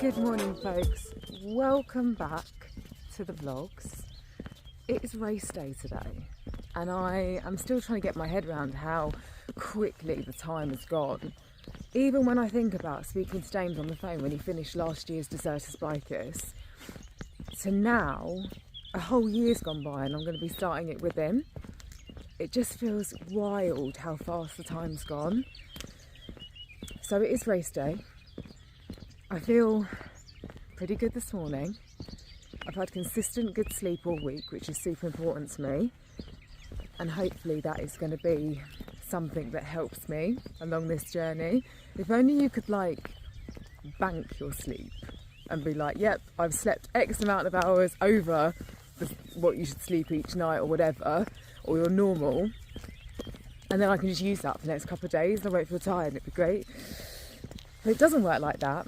Good morning folks, welcome back to the vlogs. It is race day today and I am still trying to get my head around how quickly the time has gone. Even when I think about speaking to James on the phone when he finished last year's Desertus Bikus, to now a whole year's gone by and I'm going to be starting it with him. It just feels wild how fast the time's gone. So it is race day. I feel pretty good this morning. I've had consistent good sleep all week, which is super important to me, and hopefully that is going to be something that helps me along this journey. If only you could like bank your sleep and be like, yep, I've slept X amount of hours over what you should sleep each night or whatever, or your normal, and then I can just use that for the next couple of days and I won't feel tired and it'd be great. But it doesn't work like that.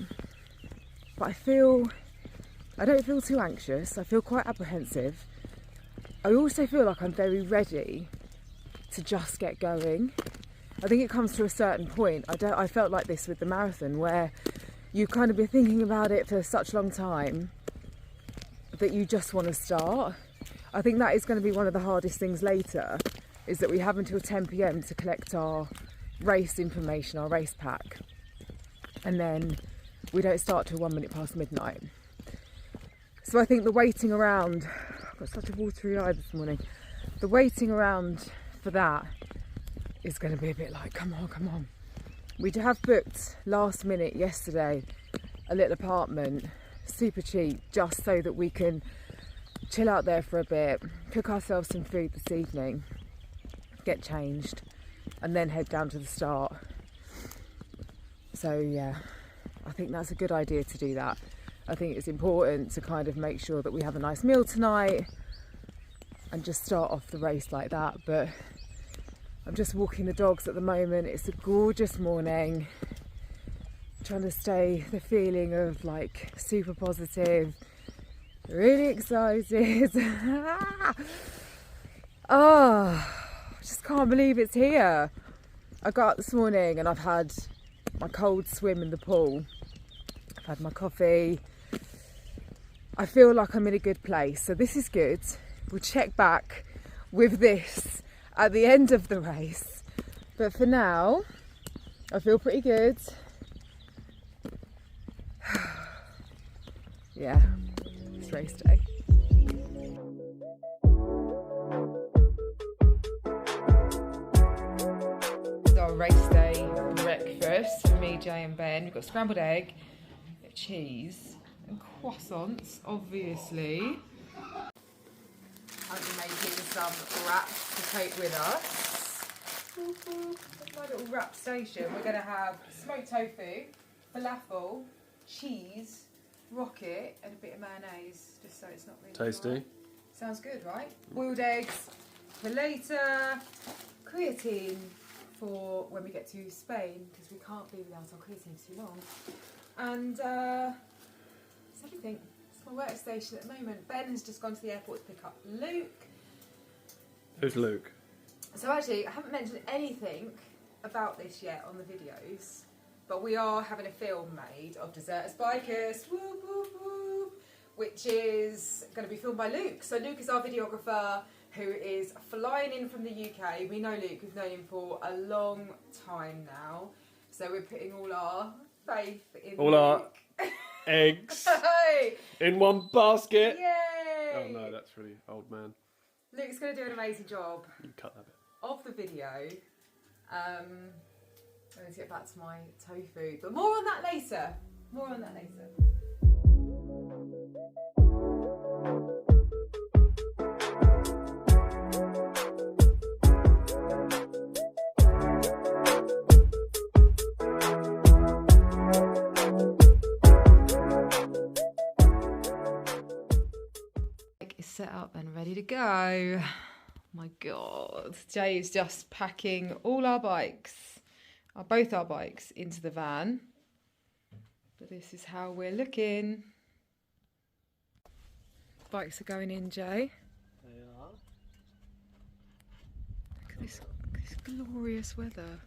But I don't feel too anxious. I feel quite apprehensive. I also feel like I'm very ready to just get going. I think it comes to a certain point. I felt like this with the marathon, where you kind of been thinking about it for such a long time that you just want to start. I think that is going to be one of the hardest things later, is that we have until 10 PM to collect our race information, our race pack, and then we don't start till 1 minute past midnight. So I think the waiting around, I've got such a watery eye this morning, the waiting around for that is going to be a bit like, come on, come on. We have booked last minute yesterday a little apartment, super cheap, just so that we can chill out there for a bit, cook ourselves some food this evening, get changed, and then head down to the start. So yeah, I think that's a good idea to do that. I think it's important to kind of make sure that we have a nice meal tonight and just start off the race like that. But I'm just walking the dogs at the moment. It's a gorgeous morning. Trying to stay the feeling of like super positive, really excited. Oh, I just can't believe it's here. I got up this morning and I've had my cold swim in the pool. I've had my coffee. I feel like I'm in a good place, so this is good. We'll check back with this at the end of the race. But for now, I feel pretty good. Yeah, it's race day. Our race day breakfast for me, Jay and Ben. We've got scrambled egg, cheese and croissants, obviously. I'll be making some wraps to take with us. That's my little wrap station. We're going to have smoked tofu, falafel, cheese, rocket and a bit of mayonnaise, just so it's not really tasty. Dry. Sounds good, right? Boiled eggs for later, creatine for when we get to Spain, because we can't be without our creatine for too long. And that's everything. It's my workstation at the moment. Ben has just gone to the airport to pick up Luke. Who's Luke? So actually, I haven't mentioned anything about this yet on the videos, but we are having a film made of Desertus Bikus, whoop, whoop, whoop, which is going to be filmed by Luke. So Luke is our videographer who is flying in from the UK. We know Luke, we've known him for a long time now. So we're putting all our faith in all Luke. Our eggs Hey! in one basket. Yay! Oh no, that's really old man. Luke's going to do an amazing job You cut that bit. of the video. Let's get back to my tofu, but more on that later. More on that later. Is set up and ready to go. My God, Jay is just packing all our bikes, both our bikes, into the van. But this is how we're looking. Bikes are going in, Jay. They are. Look at this glorious weather.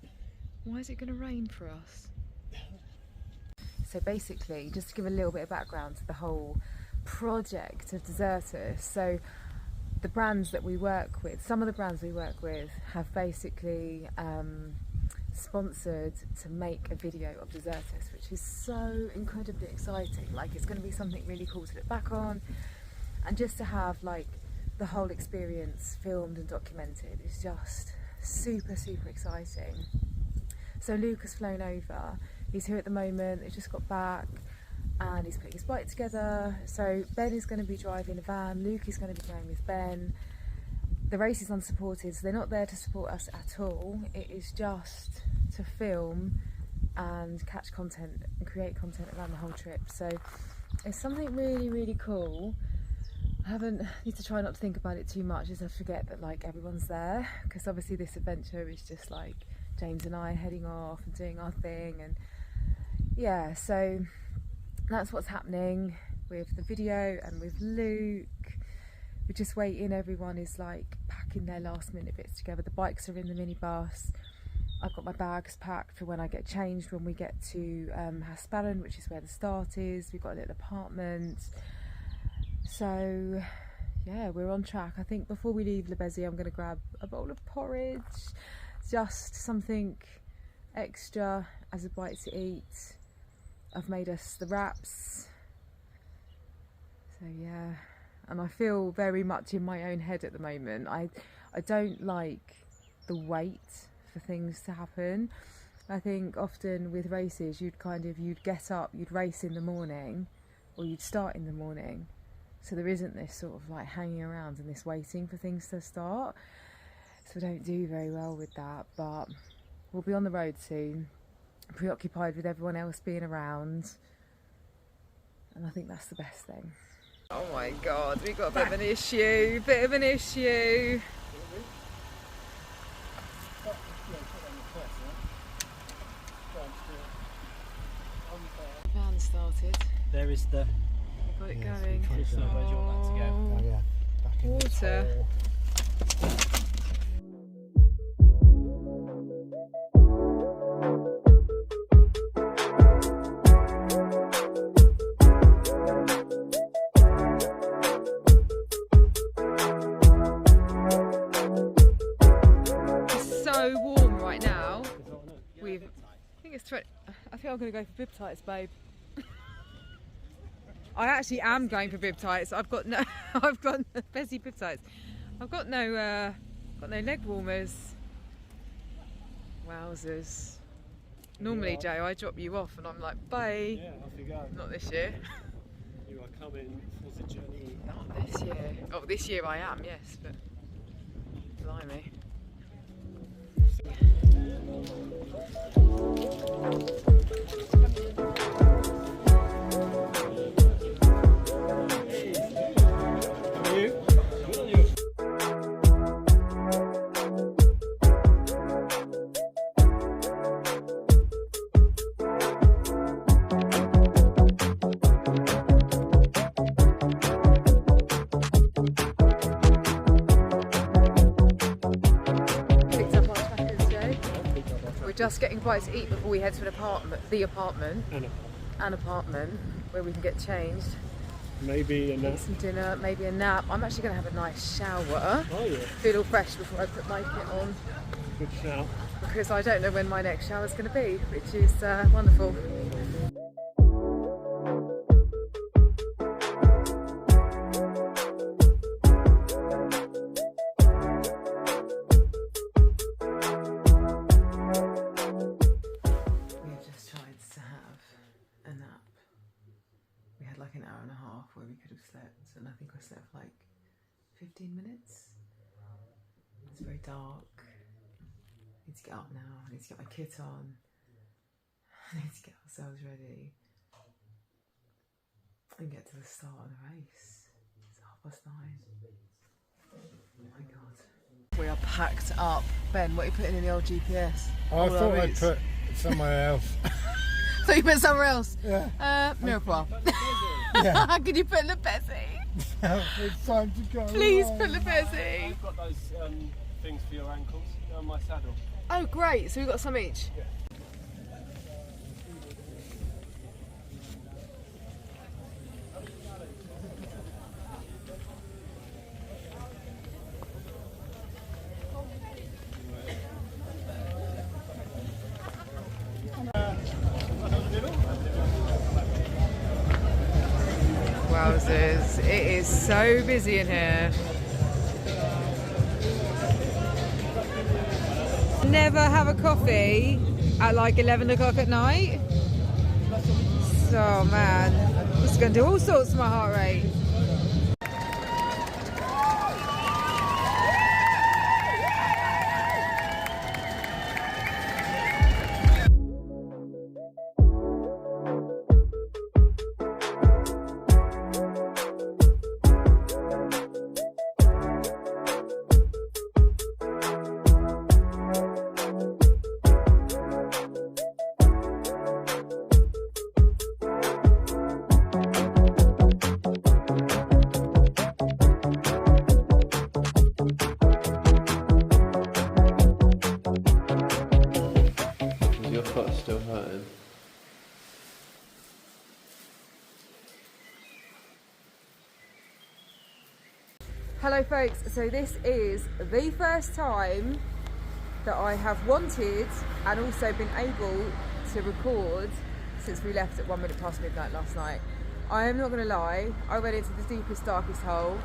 Why is it going to rain for us? So basically, just to give a little bit of background to the whole project of Desertus. So the brands that we work with, some of the brands we work with have basically sponsored to make a video of Desertus, which is so incredibly exciting. Like, it's going to be something really cool to look back on, and just to have like the whole experience filmed and documented is just super exciting. So Luke has flown over, he's here at the moment, he's just got back and he's putting his bike together. So Ben is going to be driving a van, Luke is going to be going with Ben. The race is unsupported, so they're not there to support us at all. It is just to film and catch content and create content around the whole trip. So it's something really cool. I need to try not to think about it too much, just have to forget that like everyone's there, because obviously this adventure is just like James and I heading off and doing our thing. And yeah, so that's what's happening with the video and with Luke. We're just waiting, everyone is like packing their last minute bits together. The bikes are in the minibus. I've got my bags packed for when I get changed when we get to Hasparan, which is where the start is. We've got a little apartment. So yeah, we're on track. I think before we leave bezy, I'm going to grab a bowl of porridge, just something extra as a bite to eat. I've made us the wraps. So yeah. And I feel very much in my own head at the moment. I don't like the wait for things to happen. I think often with races you'd get up, you'd race in the morning, or you'd start in the morning. So there isn't this sort of like hanging around and this waiting for things to start. So I don't do very well with that, but we'll be on the road soon, preoccupied with everyone else being around. And I think that's the best thing. Oh my god, we've got a bit of an issue, Van started. There is the... We've got it going. Where's you want that to go? Oh yeah, back in Water. the hole. I think I'm going to go for bib tights, babe. I actually am going for bib tights. I've got bezy bib tights. I've got no leg warmers. Wowzers. Normally, Yeah. Joe, I drop you off and I'm like, bye. Yeah, off you go. Not this year. You are coming for the journey. Not this year. Oh, this year I am, yes, but blimey. Just getting bites to eat before we head to an apartment, an apartment where we can get changed, Maybe a nap. eat some dinner, maybe a nap. I'm actually going to have a nice shower, Oh yeah, feel all fresh before I put my kit on, good shout. because I don't know when my next shower is going to be, which is wonderful. Like an hour and a half where we could have slept, and I think I slept like 15 minutes. It's very dark. I need to get up now. I need to get my kit on. I need to get ourselves ready and get to the start of the race. It's 9:30. Oh my god. We are packed up. Ben, what are you putting in the old GPS? I thought I'd put somewhere else. So you put somewhere else? Yeah. Mirepoix. Yeah. Could you put the bezy? It's time to go. Please put the bezy. I've got those things for your ankles on my saddle. Oh great, so we've got some each. Yeah. Jesus, it is so busy in here. Never have a coffee at like 11 o'clock at night. So man, this is going to do all sorts to my heart rate. Your foot's still hurting. Hello folks, so this is the first time that I have wanted and also been able to record since we left at 1 minute past midnight last night. I am not going to lie, I went into the deepest, darkest hole.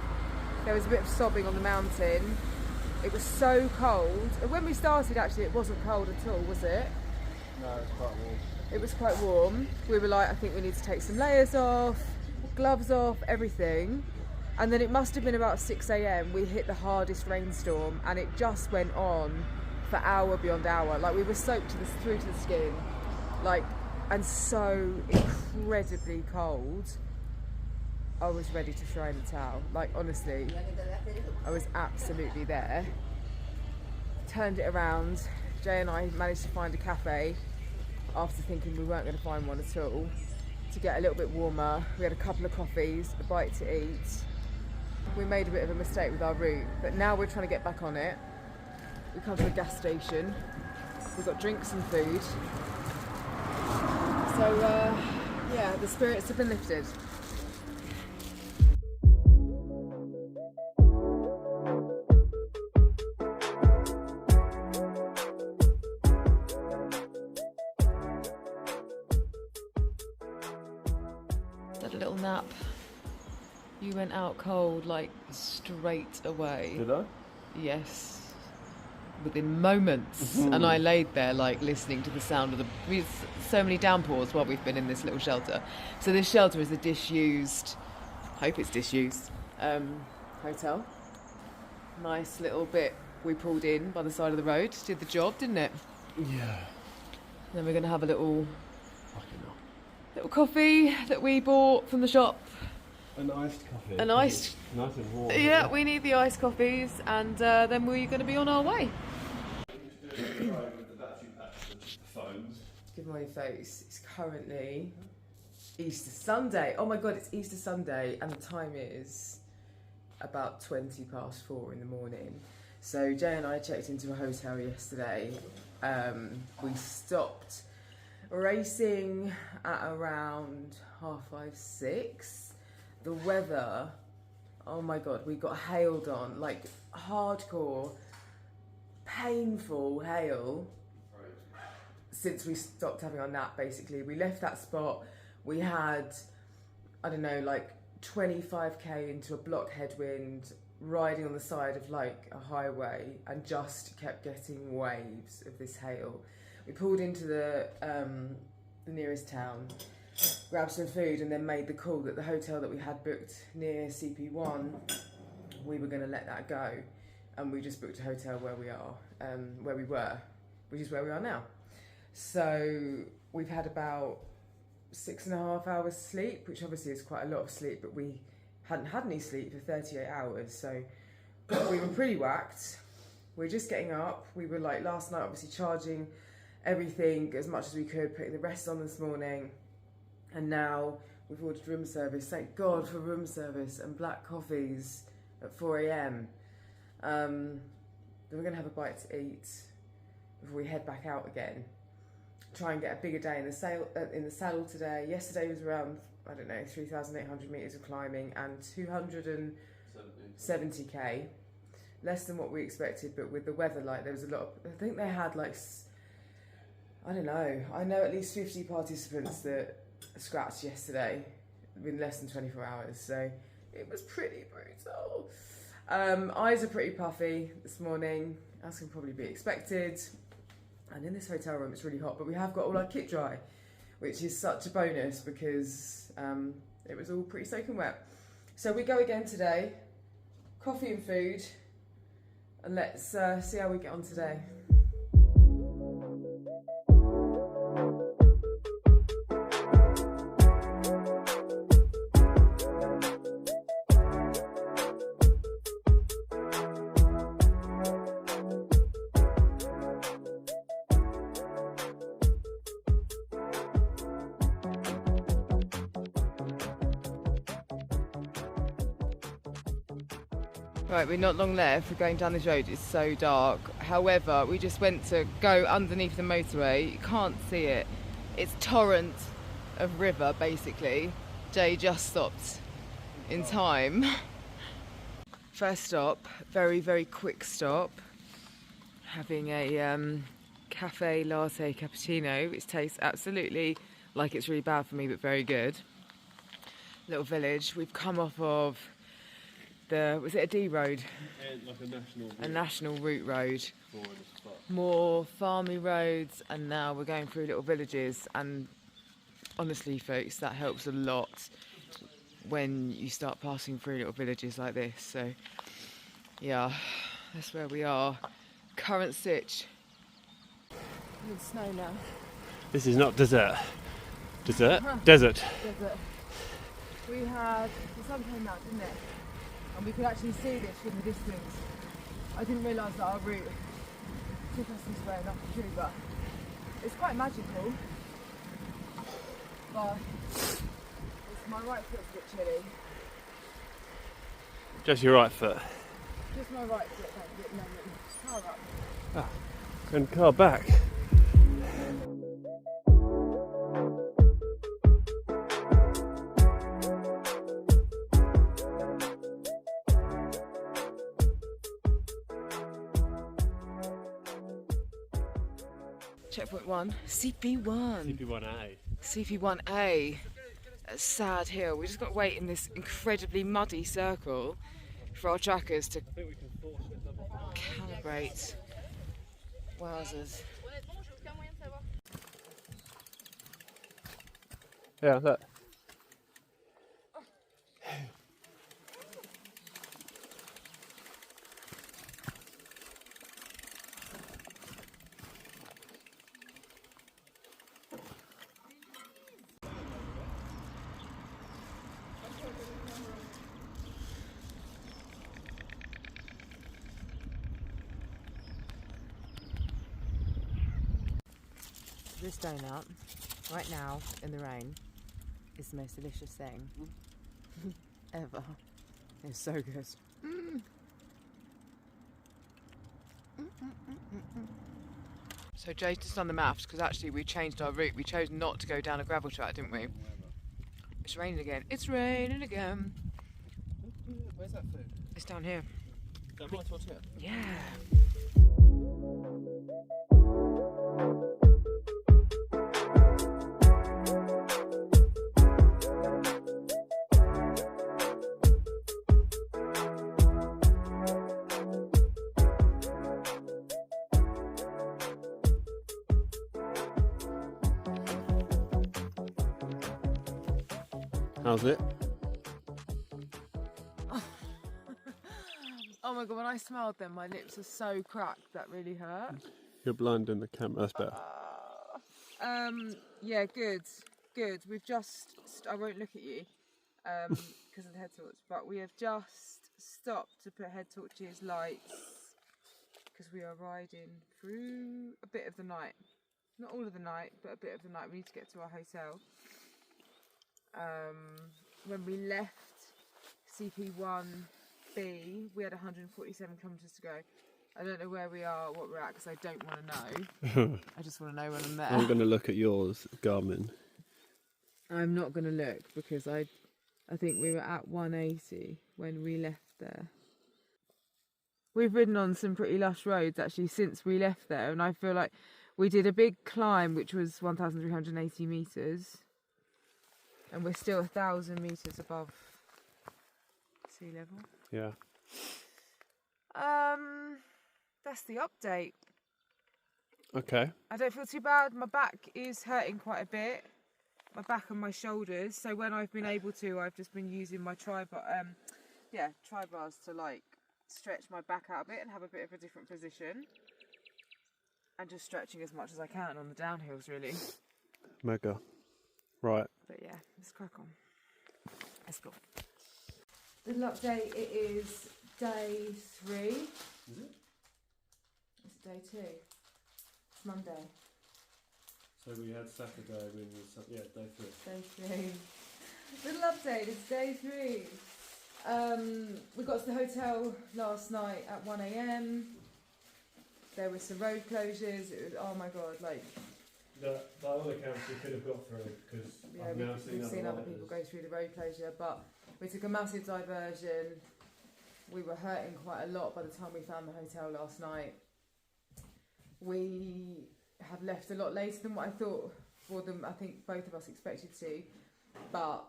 There was a bit of sobbing on the mountain. It was so cold. And when we started, actually, it wasn't cold at all, was it? No, it's quite warm. It was quite warm. We were like, I think we need to take some layers off, gloves off, everything. And then it must have been about 6 a.m. we hit the hardest rainstorm, and it just went on for hour beyond hour. Like, we were soaked through to the skin, like, and so incredibly cold. I was ready to throw in the towel. Like, honestly, I was absolutely there. Turned it around. Jay and I managed to find a cafe after thinking we weren't going to find one at all, to get a little bit warmer. We had a couple of coffees, a bite to eat. We made a bit of a mistake with our route, but now we're trying to get back on it. We come to a gas station. We've got drinks and food. So, yeah, the spirits have been lifted. Had a little nap. You went out cold, like, straight away. Did I? Yes. Within moments. And I laid there, like, listening to the sound of so many downpours while we've been in this little shelter. So this shelter is a disused, hope it's disused, hotel. Nice little bit we pulled in by the side of the road. Did the job, didn't it? Yeah. Then we're going to have a little coffee that we bought from the shop. An iced coffee. An iced... Nice and warm. Yeah, we need the iced coffees, and then we're going to be on our way. Give me your face. It's currently Easter Sunday. Oh my God, it's Easter Sunday, and the time is about 20 past 4 in the morning. So Jay and I checked into a hotel yesterday. We stopped racing at around 5:30, 6. The weather, oh my God, we got hailed on, like hardcore, painful hail since we stopped having our nap, basically. We left that spot, we had, I don't know, like 25k into a block headwind, riding on the side of like a highway, and just kept getting waves of this hail. We pulled into the nearest town, grabbed some food, and then made the call that the hotel that we had booked near CP1, we were going to let that go, and we just booked a hotel where we were, which is where we are now. So we've had about 6.5 hours sleep, which obviously is quite a lot of sleep, but we hadn't had any sleep for 38 hours, so we were pretty whacked. We're just getting up. We were like last night, obviously charging everything as much as we could, putting the rest on this morning. And now we've ordered room service. Thank God for room service and black coffees at 4 a.m. Then we're going to have a bite to eat before we head back out again. Try and get a bigger day in the saddle today. Yesterday was around, I don't know, 3,800 metres of climbing and 270k. Less than what we expected, but with the weather, like, there was a lot of, I think they had like, I don't know, I know at least 50 participants that scratched yesterday, in less than 24 hours, so it was pretty brutal. Eyes are pretty puffy this morning, as can probably be expected. And in this hotel room it's really hot, but we have got all our kit dry, which is such a bonus because it was all pretty soaking wet. So we go again today, coffee and food, and let's see how we get on today. Right, we're not long left. We're going down this road. It's so dark. However, we just went to go underneath the motorway. You can't see it. It's torrent of river, basically. Jay just stopped in time. First stop, very, very quick stop. Having a cafe latte cappuccino, which tastes absolutely like it's really bad for me, but very good. Little village. We've come off of was it a D road? Like a national route. A national route road. More farmy roads, and now we're going through little villages, and honestly folks, that helps a lot when you start passing through little villages like this. So yeah, that's where we are. Current stitch. In snow now. This is not desert. Desert? Desert. Desert. We had, the sun came out, didn't it? And we could actually see this from the distance. I didn't realise that our route took us this way, and that's true, but it's quite magical. But it's my right foot's a bit chilly. Just your right foot. Just my right foot, thank you. No, car up. Ah, and car back. Checkpoint 1, CP1. CP1A. CP1A. A sad hill. We just got to wait in this incredibly muddy circle for our trackers to calibrate. Wowzers. Yeah, look. This donut, right now, in the rain, is the most delicious thing ever. It's so good. So Jay's just done the maths, because actually we changed our route. We chose not to go down a gravel track, didn't we? It's raining again. It's raining again. Where's that food? It's down here. That might towards here. Yeah. How's it? Oh my god, when I smelled them, my lips are so cracked, that really hurt. You're blind in the camera, that's better. Yeah, good. We've just, I won't look at you because of the head torch, but we have just stopped to put head torches, lights, because we are riding through a bit of the night. Not all of the night, but a bit of the night. We need to get to our hotel. When we left CP1B, we had 147 kilometres to go. I don't know where we are, what we're at, because I don't want to know. I just want to know when I'm there. I'm going to look at yours, Garmin. I'm not going to look, because I think we were at 180 when we left there. We've ridden on some pretty lush roads actually since we left there, and I feel like we did a big climb which was 1,380 metres. and we're still 1,000 meters above sea level. Yeah. That's the update. Okay. I don't feel too bad. My back is hurting quite a bit. My back and my shoulders. So when I've been able to, I've just been using my tri bars to like stretch my back out a bit and have a bit of a different position. And just stretching as much as I can on the downhills, really. Mega. Right. But yeah, let's crack on. Let's go. Little update, it is day 3. Is it? It's day 2. It's Monday. So we had Saturday when day 3. Day 3. Little update, it's day 3. We got to the hotel last night at 1 AM. There were some road closures. It was, oh my god, like... By all accounts we could have got through because yeah, we've seen other people go through the road closure, but we took a massive diversion. We were hurting quite a lot by the time we found the hotel last night. We have left a lot later than what I thought for them. I think both of us expected to, but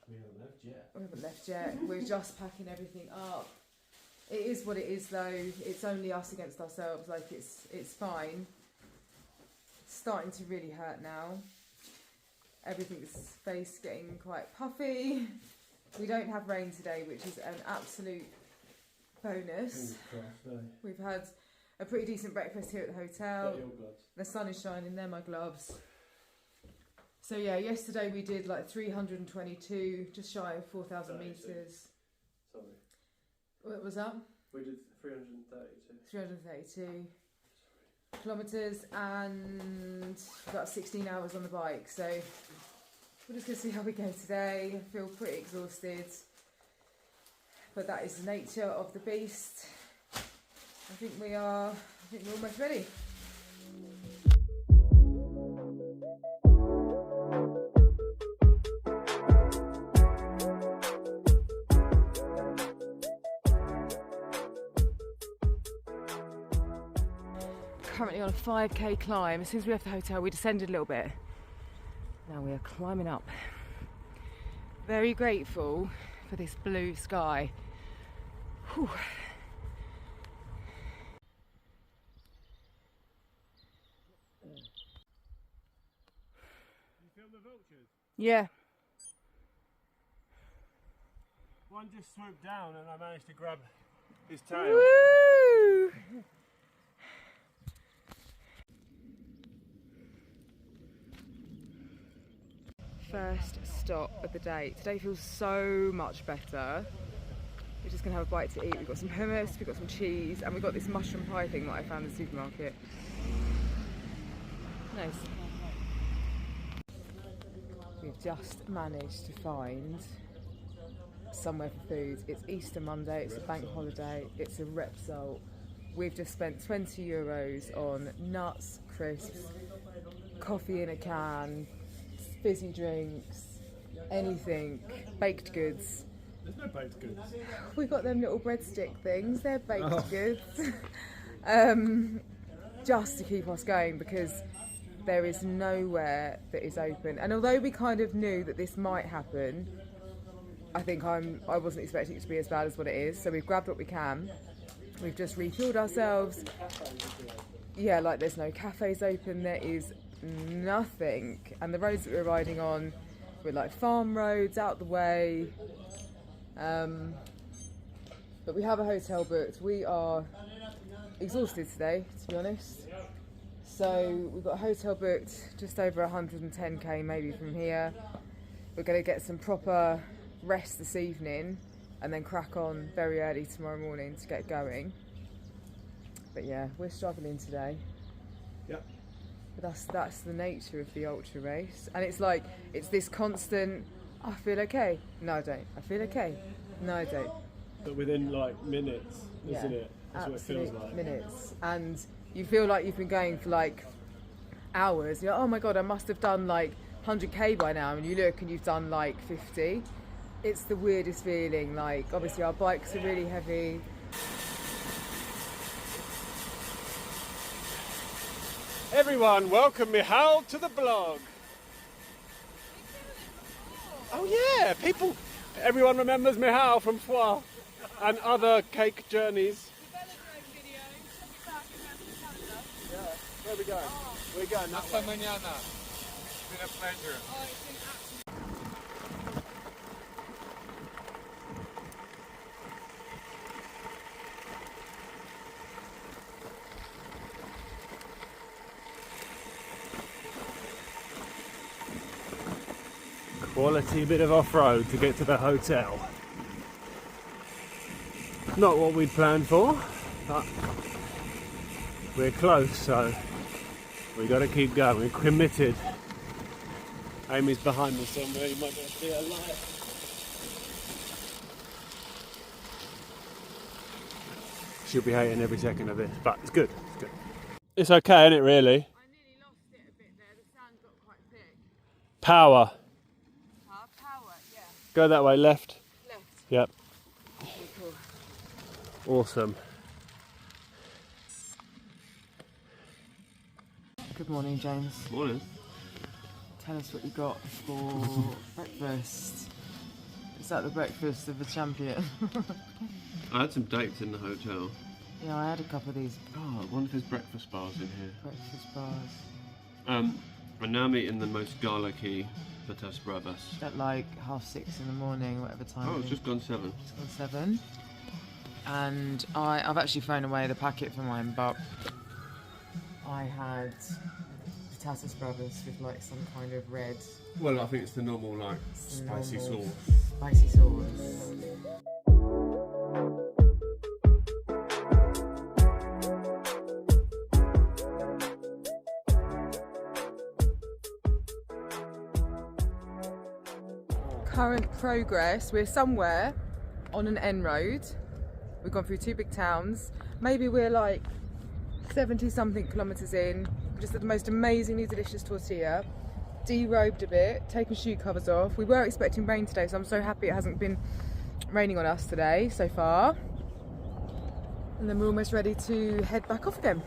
we haven't left yet. We haven't left yet. We're just packing everything up. It is what it is, though. It's only us against ourselves. Like it's fine. It's starting to really hurt now. Everything's face getting quite puffy. We don't have rain today, which is an absolute bonus. We've had a pretty decent breakfast here at the hotel. The sun is shining, they're my gloves. So yeah, yesterday we did like 322, just shy of 4,000 metres. Sorry. What was that? We did 332. 332 kilometres and about 16 hours on the bike. So we're just going to see how we go today. I feel pretty exhausted. But that is the nature of the beast. I think we're almost ready. Currently on a 5k climb. As soon as we left the hotel, we descended a little bit. Now we are climbing up. Very grateful for this blue sky. Whew. You film the vultures? Yeah. One just swooped down and I managed to grab his tail. Woo! First stop of the day. Today feels so much better. We're just gonna have a bite to eat. We've got some hummus, we've got some cheese, and we've got this mushroom pie thing that I found in the supermarket. Nice. We've just managed to find somewhere for food. It's Easter Monday, it's a bank holiday, it's a Repsol. We've just spent 20 euros on nuts, crisps, coffee in a can, fizzy drinks, anything, baked goods. There's no baked goods. We got them little breadstick things, they're baked goods. Just to keep us going because there is nowhere that is open. And although we kind of knew that this might happen, I think I wasn't expecting it to be as bad as what it is. So we've grabbed what we can. We've just refueled ourselves. Yeah, like there's no cafes open, there is nothing. And the roads that we're riding on were like farm roads out the way. But we have a hotel booked. We are exhausted today, to be honest. So we've got a hotel booked just over 110k maybe from here. We're going to get some proper rest this evening and then crack on very early tomorrow morning to get going. But yeah, we're struggling today. Yep. But that's the nature of the ultra race. And it's like, it's this constant, I feel okay. No, I don't. I feel okay. No, I don't. But within like minutes, isn't it? That's what it feels like. Minutes. And you feel like you've been going for like hours. You're like, oh my God, I must have done like 100k by now. And you look and you've done like 50. It's the weirdest feeling. Like, obviously our bikes are really heavy. Everyone, welcome Michal to the blog. Oh yeah, everyone remembers Michal from Foix and other cake journeys. Yeah, where are we going? We're going that way. Mañana. It's been a pleasure. Quality bit of off-road to get to the hotel. Not what we'd planned for, but we're close, so we got to keep going. We're committed. Amy's behind me somewhere. You might not see her light. She'll be hating every second of this, but it's good. It's good. It's okay, isn't it? Really. I nearly lost it a bit there. The sand got quite thick. Power. Power, yeah. Go that way. Left. Left. Yep. Okay, cool. Awesome. Good morning, James. Morning. Tell us what you got for breakfast. Is that the breakfast of a champion? I had some dates in the hotel. Yeah, I had a couple of these Oh, I wonder if there's breakfast bars in here. breakfast bars We're now meeting the most garlicky patas bravas. at like 6:30 in the morning, whatever time. Oh, it it's is. just gone 7. It's gone 7. And I've actually thrown away the packet for mine, but I had patatas brothers with like some kind of red Well, I think it's the normal, like, spicy normal sauce. Spicy sauce. Current progress, we're somewhere on an N road. We've gone through 2 big towns. Maybe we're like 70 something kilometres in. Just had the most amazingly delicious tortilla. Derobed a bit, taken shoe covers off. We were expecting rain today, so I'm so happy it hasn't been raining on us today so far. And then we're almost ready to head back off again.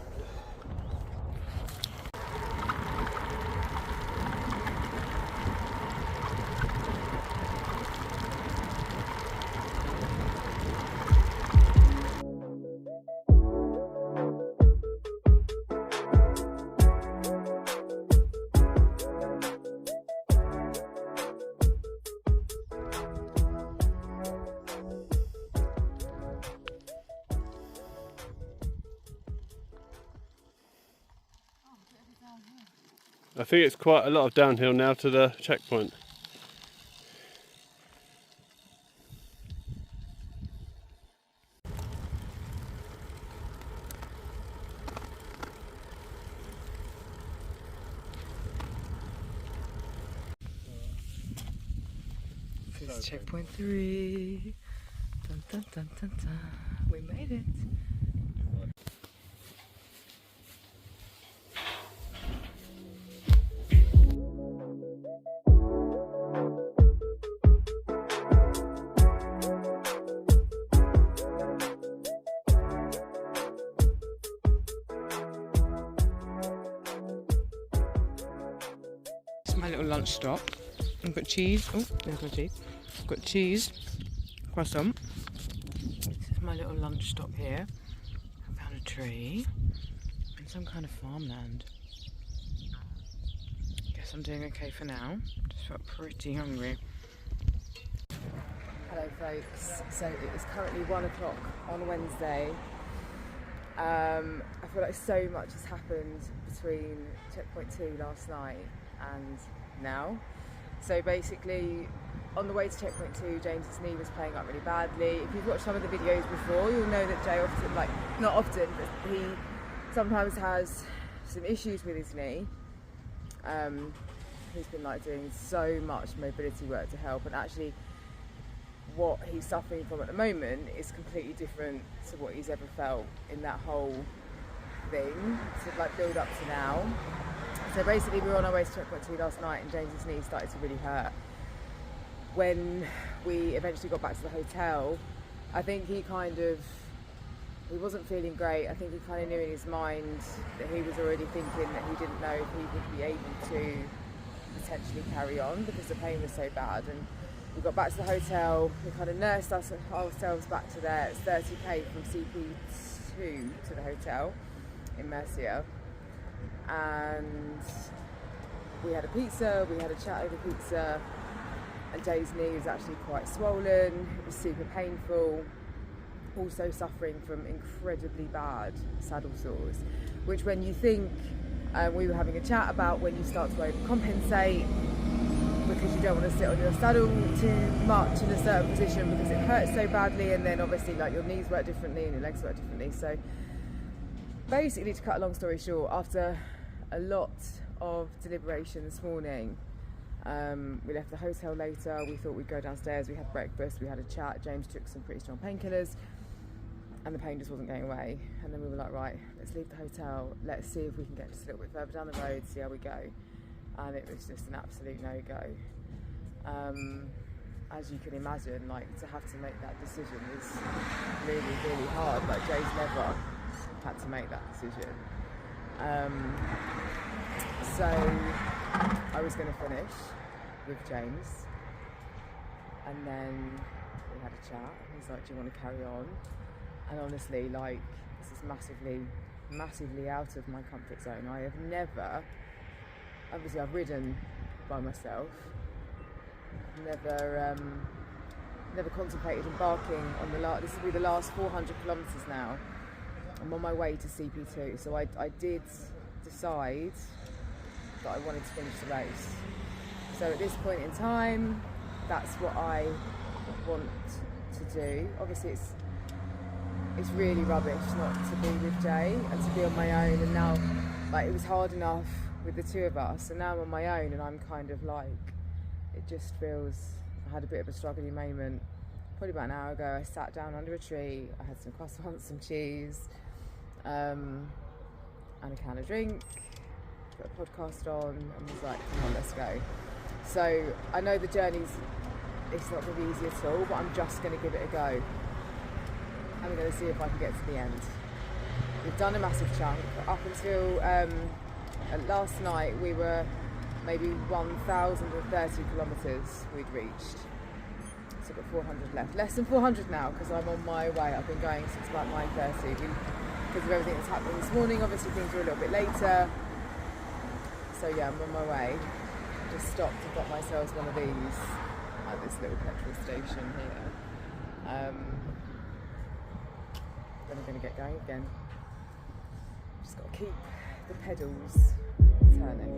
I think it's quite a lot of downhill now to the checkpoint. This is checkpoint 3. Dun, dun, dun, dun, dun. We made it. My little lunch stop. I've got cheese. Oh, there's my cheese. I've got cheese, croissant. This is my little lunch stop here. I found a tree and some kind of farmland. Guess I'm doing okay for now. Just felt pretty hungry. Hello folks. So it is currently 1 o'clock on Wednesday. I feel like so much has happened between checkpoint 2 last night and now. So basically on the way to checkpoint 2, James's knee was playing up really badly. If you've watched some of the videos before, you'll know that Jay often, like not often, but he sometimes has some issues with his knee. He's been like doing so much mobility work to help, and actually what he's suffering from at the moment is completely different to what he's ever felt in that whole thing, to like build up to now. So basically we were on our way to checkpoint 2 last night and James's knee started to really hurt. When we eventually got back to the hotel, I think he wasn't feeling great. I think he kind of knew in his mind that he was already thinking that he didn't know if he would be able to potentially carry on because the pain was so bad. And we got back to the hotel, we kind of nursed ourselves back to there. It's 30k from CP2 to the hotel in Murcia, and we had a pizza, we had a chat over pizza, and Jay's knee was actually quite swollen, it was super painful, also suffering from incredibly bad saddle sores, which when you think, we were having a chat about when you start to overcompensate because you don't want to sit on your saddle too much in a certain position because it hurts so badly, and then obviously like your knees work differently and your legs work differently. So basically, to cut a long story short, after a lot of deliberation this morning, we left the hotel later. We thought we'd go downstairs, we had breakfast, we had a chat. James took some pretty strong painkillers and the pain just wasn't going away. And then we were like, right, let's leave the hotel, let's see if we can get just a little bit further down the road, see how we go. And it was just an absolute no-go. As you can imagine, like, to have to make that decision is really, really hard. Like, Jay's never had to make that decision. So I was going to finish with James, and then we had a chat. He's like, do you want to carry on? And honestly, like, this is massively out of my comfort zone. I have never, obviously I've ridden by myself, never contemplated embarking on this will be the last 400 kilometres now. I'm on my way to CP2, so I did decide that I wanted to finish the race. So at this point in time, that's what I want to do. Obviously it's really rubbish not to be with Jay and to be on my own, and now, like, it was hard enough with the two of us, and now I'm on my own and I'm kind of like, it just feels, I had a bit of a struggling moment probably about an hour ago. I sat down under a tree, I had some croissants, some cheese, and a can of drink, put a podcast on, and was like, come on, let's go. So I know the journey's, it's not going to be easy at all, but I'm just going to give it a go. I'm going to see if I can get to the end. We've done a massive chunk. Up until last night, we were maybe 1,030 kilometres we'd reached. So I've got 400 left. Less than 400 now because I'm on my way. I've been going since about 9:30. Because of everything that's happening this morning, obviously things were a little bit later. So yeah, I'm on my way. Just stopped and got myself one of these at this little petrol station here. Then I'm going to get going again. Just got to keep the pedals turning.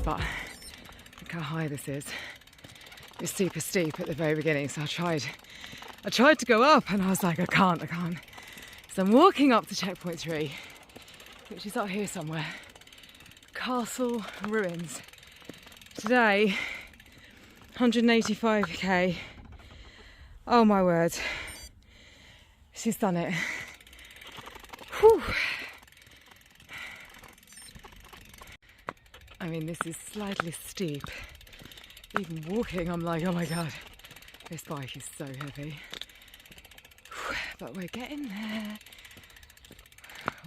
But look how high this is. It's super steep at the very beginning, so I tried to go up and I was like, I can't. So I'm walking up to checkpoint 3, which is up here somewhere. Castle Ruins. Today, 185k. Oh my word. She's done it. Whew. I mean, this is slightly steep. Even walking, I'm like, oh my god, this bike is so heavy. But we're getting there.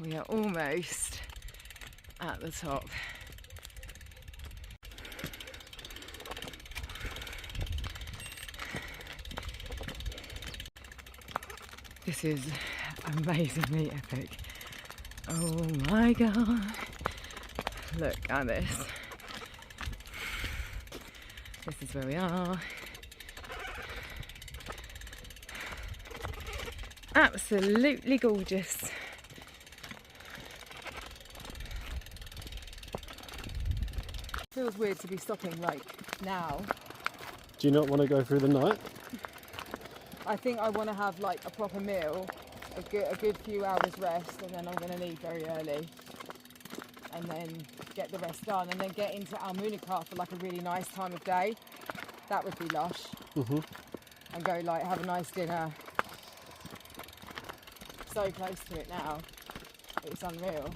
We are almost at the top. This is amazingly epic. Oh my god. Look at this. This is where we are. Absolutely gorgeous. Feels weird to be stopping like now. Do you not want to go through the night? I think I want to have like a proper meal, a good few hours rest, and then I'm going to leave very early. And then get the rest done, and then get into Almunica for like a really nice time of day. That would be lush. And go like have a nice dinner. So close to it now. It's unreal.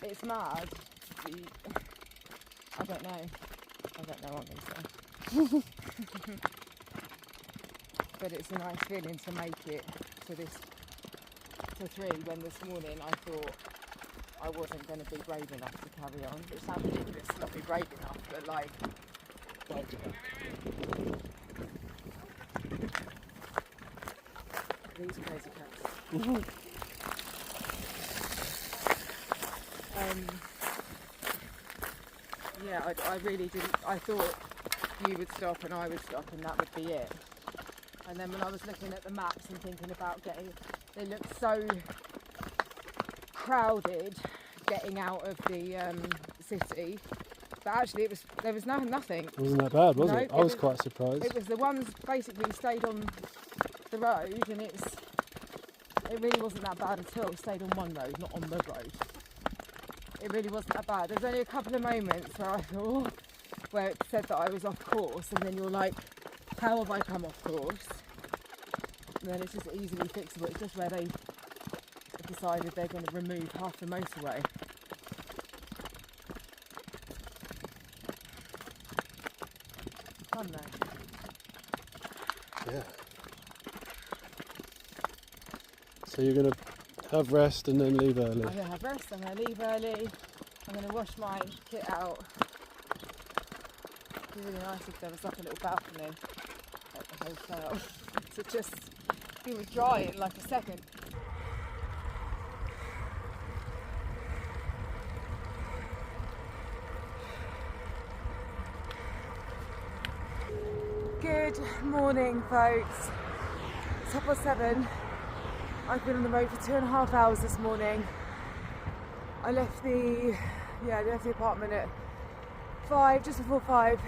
It's mad. I don't know what I'm going to say. But it's a nice feeling to make it to 3 when this morning I thought I wasn't going to be brave enough to carry on. It sounds ridiculous to not be brave enough, but like... These crazy cats. Yeah, I really didn't. I thought you would stop and I would stop and that would be it. And then when I was looking at the maps and thinking about they looked so crowded getting out of the city. But actually, there was nothing. It wasn't that bad, was No, it? I was quite surprised. It was the ones basically stayed on the road, and it really wasn't that bad at all. Stayed on one road, not on the road. It really wasn't that bad. There's only a couple of moments where I thought, where it said that I was off course, and then you're like, how have I come off course? And then it's just easily fixable. It's just where they decided they're going to remove half the motorway. Fun though. Yeah. So you're going to have rest and then leave early? I'm going to have rest, I'm going to leave early, I'm going to wash my kit out. It'd be really nice if there was like a little balcony at the hotel to just be dry in like a second. Good morning, folks. It's 7:30. I've been on the road for 2.5 hours this morning. I left the apartment at 5, just before 5,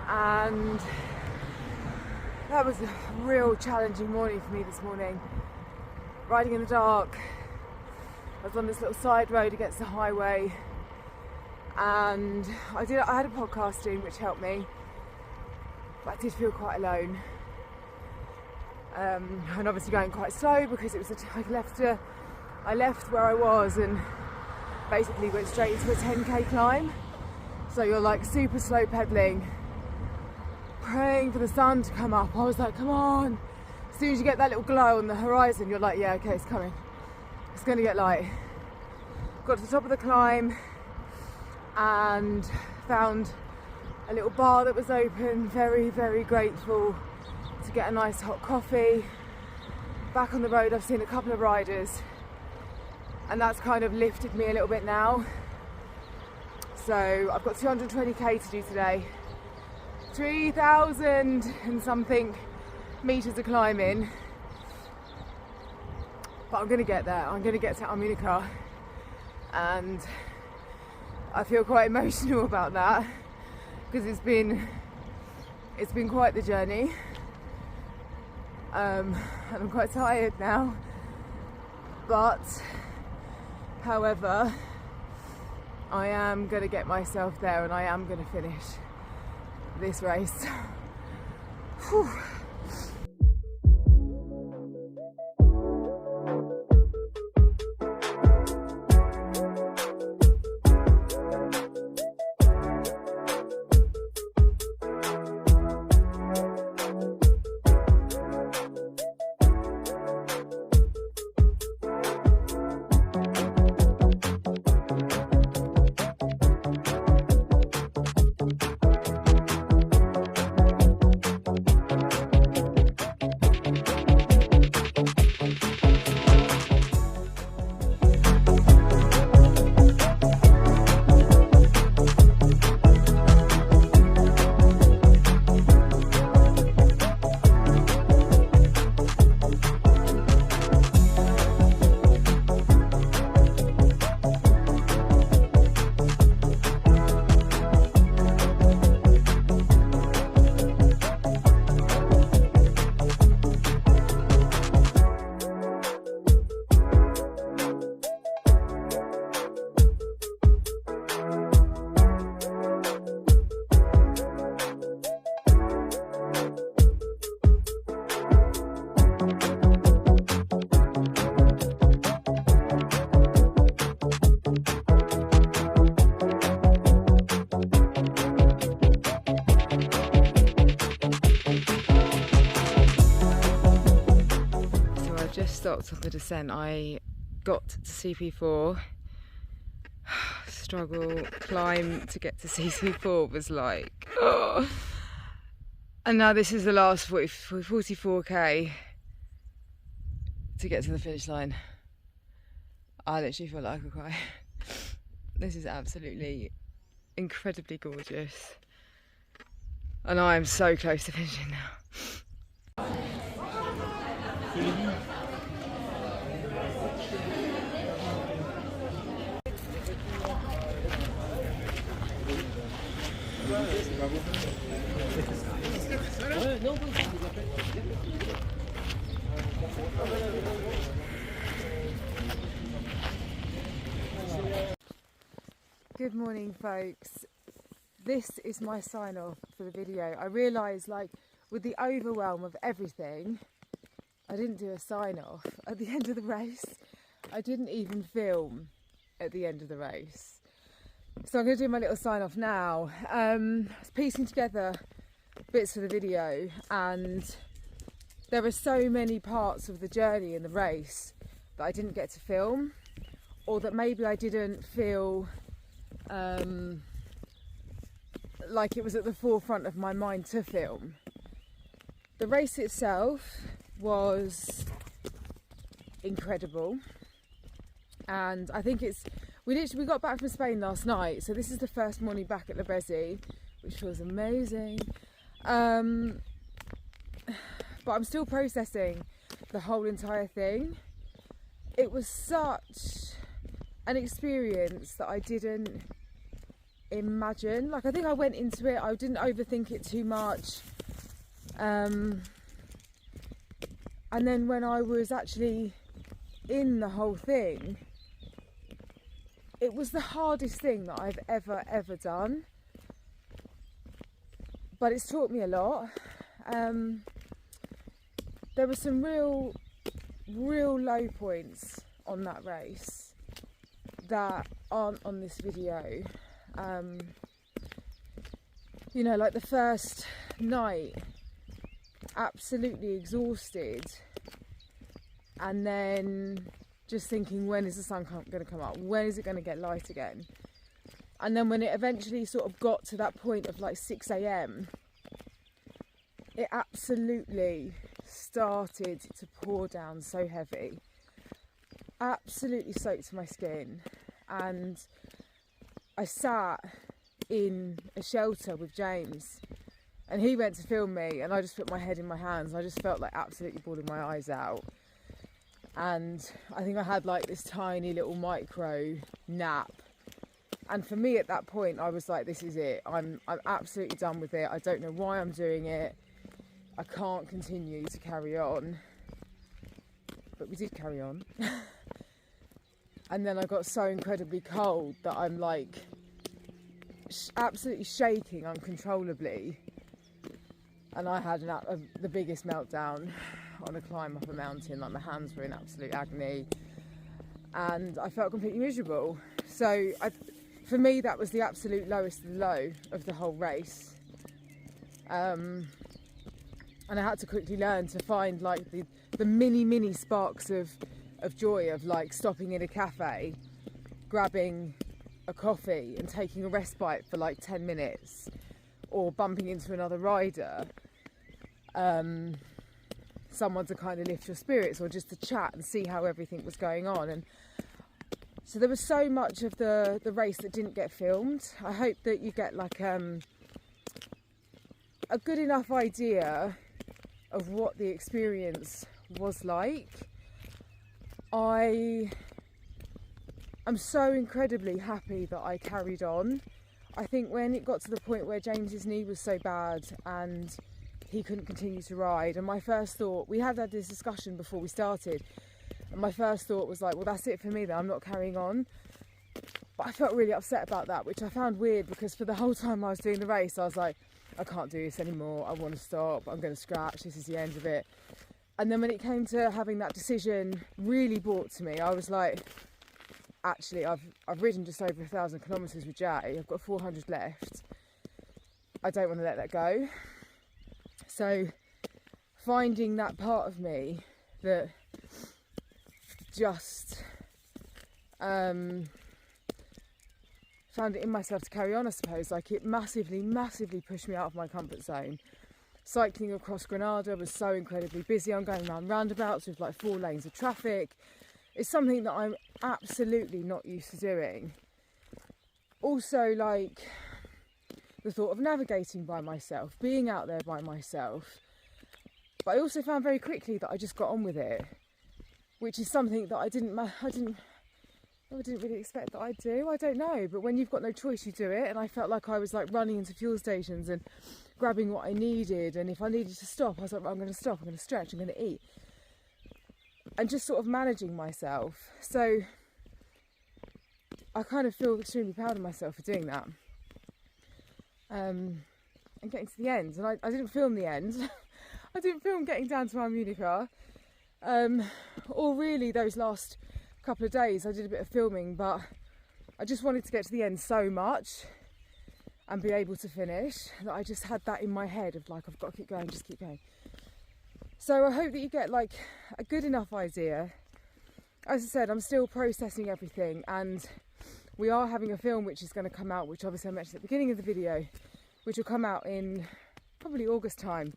and that was a real challenging morning for me this morning. Riding in the dark. I was on this little side road against the highway, and I had a podcast doing, which helped me, but I did feel quite alone. And obviously going quite slow because it was I left where I was and basically went straight into a 10k climb. So you're like super slow pedaling, praying for the sun to come up. I was like, come on. As soon as you get that little glow on the horizon, you're like, yeah, okay, it's coming. It's going to get light. Got to the top of the climb and found a little bar that was open. Very, very grateful to get a nice hot coffee. Back on the road, I've seen a couple of riders, and that's kind of lifted me a little bit now. So I've got 220k to do today, 3,000 and something meters of climbing, but I'm going to get there. I'm going to get to Almunica, and I feel quite emotional about that because it's been quite the journey. And I'm quite tired now, but however, I am going to get myself there and I am going to finish this race. Whew. stopped on the descent. I got to CP4, struggle, climb to get to CP4 was like, oh. And now this is the last 44k to get to the finish line. I literally feel like I could cry. This is absolutely incredibly gorgeous. And I am so close to finishing now. Good morning, folks. This is my sign off for the video. I realised, like, with the overwhelm of everything, I didn't do a sign off at the end of the race. I didn't even film at the end of the race. So I'm going to do my little sign off now. I was piecing together bits for the video, and there are so many parts of the journey in the race that I didn't get to film, or that maybe I didn't feel like it was at the forefront of my mind to film. The race itself was incredible, and I think we got back from Spain last night, so this is the first morning back at the bezy, which feels amazing. But I'm still processing the whole entire thing. It was such an experience that I didn't imagine. Like, I think I went into it, I didn't overthink it too much. And then when I was actually in the whole thing, it was the hardest thing that I've ever done. But it's taught me a lot. There were some real low points on that race that aren't on this video. You know, like the first night, absolutely exhausted, and then just thinking, when is the sun going to come up? When is it going to get light again? And then when it eventually sort of got to that point of like 6 a.m, it absolutely started to pour down so heavy, absolutely soaked to my skin. And I sat in a shelter with James, and he went to film me, and I just put my head in my hands, and I just felt like absolutely bawling my eyes out. And I think I had like this tiny little micro nap. And for me at that point, I was like, this is it. I'm absolutely done with it. I don't know why I'm doing it. I can't continue to carry on. But we did carry on. And then I got so incredibly cold that I'm like absolutely shaking uncontrollably. And I had the biggest meltdown on a climb up a mountain. Like, my hands were in absolute agony. And I felt completely miserable. So for me, that was the absolute lowest of the low of the whole race. And I had to quickly learn to find like the mini sparks of joy of like stopping in a cafe, grabbing a coffee and taking a respite for like 10 minutes, or bumping into another rider, someone to kind of lift your spirits, or just to chat and see how everything was going on. And so there was so much of the race that didn't get filmed. I hope that you get like a good enough idea of what the experience was like. I'm so incredibly happy that I carried on. I think when it got to the point where James's knee was so bad and he couldn't continue to ride, and my first thought, we had this discussion before we started, and my first thought was like, well, that's it for me then, I'm not carrying on. But I felt really upset about that, which I found weird, because for the whole time I was doing the race, I was like, I can't do this anymore, I want to stop, I'm going to scratch, this is the end of it. And then when it came to having that decision really brought to me, I was like, actually, I've ridden just over 1,000 kilometres with Jay, I've got 400 left, I don't want to let that go. So finding that part of me that just found it in myself to carry on, I suppose. Like, it massively pushed me out of my comfort zone. Cycling across Granada was so incredibly busy. I'm going around roundabouts with like 4 lanes of traffic. It's something that I'm absolutely not used to doing. Also, like, the thought of navigating by myself, being out there by myself. But I also found very quickly that I just got on with it, which is something that I didn't really expect that I'd do. I don't know, but when you've got no choice, you do it. And I felt like I was like running into fuel stations and grabbing what I needed. And if I needed to stop, I was like, I'm going to stop, I'm going to stretch, I'm going to eat. And just sort of managing myself. So I kind of feel extremely proud of myself for doing that. And getting to the end. And I didn't film the end. I didn't film getting down to Almunica. Or really those last couple of days I did a bit of filming, but I just wanted to get to the end so much and be able to finish that I just had that in my head of like, I've got to keep going, just keep going. So I hope that you get like a good enough idea. As I said, I'm still processing everything, and we are having a film which is going to come out, which obviously I mentioned at the beginning of the video, which will come out in probably August time,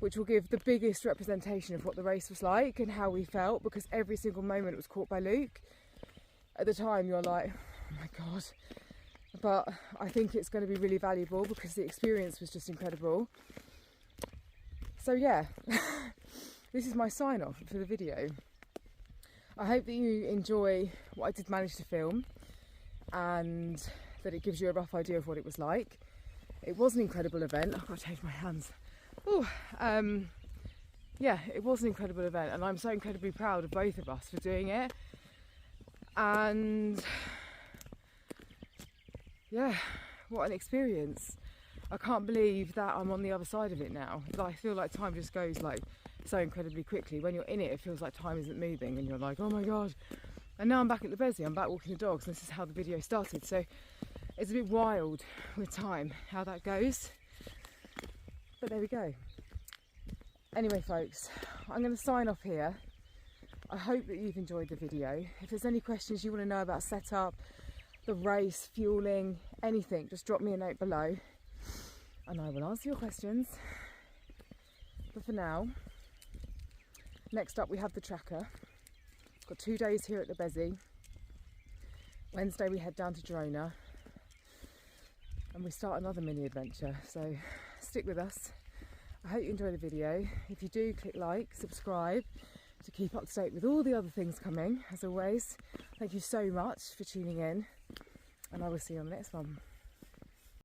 which will give the biggest representation of what the race was like and how we felt, because every single moment was caught by Luke. At the time you're like, oh my God. But I think it's going to be really valuable because the experience was just incredible. So yeah, this is my sign off for the video. I hope that you enjoy what I did manage to film and that it gives you a rough idea of what it was like. It was an incredible event. I've got to change my hands. Ooh, yeah, it was an incredible event, and I'm so incredibly proud of both of us for doing it. And yeah, what an experience. I can't believe that I'm on the other side of it now. I feel like time just goes like so incredibly quickly. When you're in it, it feels like time isn't moving and you're like, oh my God. And now I'm back at the bezy, I'm back walking the dogs, and this is how the video started. So it's a bit wild with time, how that goes. But there we go. Anyway folks, I'm going to sign off here. I hope that you've enjoyed the video. If there's any questions you want to know about setup, the race, fueling, anything, just drop me a note below and I will answer your questions. But for now, next up we have the tracker. We've got 2 days here at the bezy. Wednesday we head down to Girona and we start another mini adventure, so stick with us. I hope you enjoy the video. If you do, click like, subscribe to keep up to date with all the other things coming. As always, thank you so much for tuning in, and I will see you on the next one.